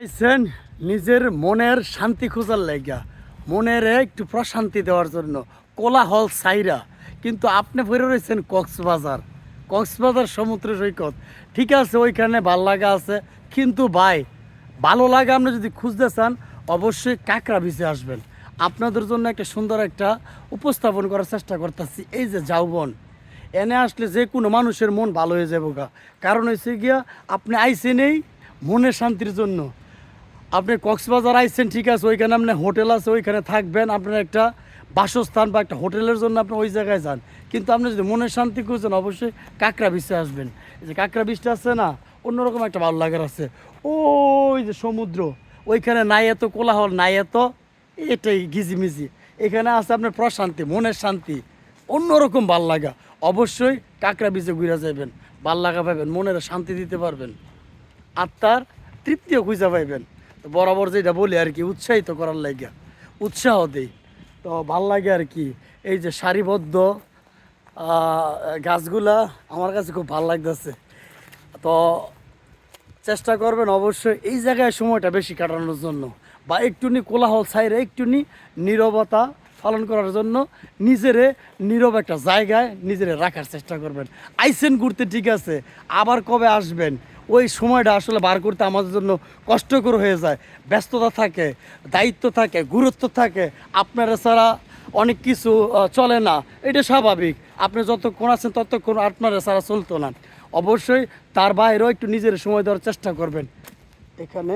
আইছেন নিজের মনের শান্তি খোঁজার লাইগা, মনের একটু প্রশান্তি দেওয়ার জন্য কোলাহল সাইরা, কিন্তু আপনি পড়ে রয়েছেন কক্সবাজার। কক্সবাজার সমুদ্র সৈকত ঠিক আছে, ওইখানে ভাল লাগা আছে, কিন্তু ভাই ভালো লাগা আপনি যদি খুঁজতে চান অবশ্যই কাঁকড়া বিচে আসবেন। আপনাদের জন্য একটা সুন্দর একটা উপস্থাপন করার চেষ্টা করতেছি। এই যে ঝাউবন, এনে আসলে যে কোনো মানুষের মন ভালো হয়ে যাবো গা। কারণ হয়েছে গিয়া আপনি আইসেনই মনের শান্তির জন্য। আপনি কক্সবাজার আইছেন ঠিক আছে, ওইখানে আপনার হোটেল আছে, ওইখানে থাকবেন, আপনার একটা বাসস্থান বা একটা হোটেলের জন্য আপনি ওই জায়গায় যান। কিন্তু আপনি যদি মনের শান্তি খুঁজছেন অবশ্যই কাঁকড়া বিচে আসবেন। এই যে কাঁকড়া বিচটা আছে না, অন্যরকম একটা ভালো লাগার আছে। ওই যে সমুদ্র, ওইখানে নাই এত কোলাহল, নাই এত এটাই গিজিমিজি। এখানে আছে আপনার প্রশান্তি, মনের শান্তি, অন্যরকম ভাল লাগা। অবশ্যই কাঁকড়া বিচে ঘুরে যাবেন, ভাল লাগা পাবেন, মনের শান্তি দিতে পারবেন, আত্মার তৃপ্তিও খুঁজে পাইবেন। তো বরাবর যেটা বলি আর কি, উৎসাহিত করার লাগিয়া উৎসাহ দেই, তো ভাল লাগে আর কি। এই যে সারিবদ্ধ গাছগুলা আমার কাছে খুব ভাল লাগতেছে। তো চেষ্টা করবেন অবশ্যই এই জায়গায় সময়টা বেশি কাটানোর জন্য, বা একটুনি কোলাহল ছাইরে একটুনি নীরবতা পালন করার জন্য নিজেরে নীরব একটা জায়গায় নিজেরে রাখার চেষ্টা করবেন। আইসেন ঘুরতে ঠিক আছে, আবার কবে আসবেন ওই সময়টা আসলে বার করতে আমাদের জন্য কষ্টকর হয়ে যায়। ব্যস্ততা থাকে, দায়িত্ব থাকে, গুরুত্ব থাকে, আপনারা ছাড়া অনেক কিছু চলে না, এটা স্বাভাবিক। আপনি যতক্ষণ আছেন ততক্ষণ আপনারা ছাড়া চলতো না। অবশ্যই তার বাইরেও একটু নিজের সময় দেওয়ার চেষ্টা করবেন। এখানে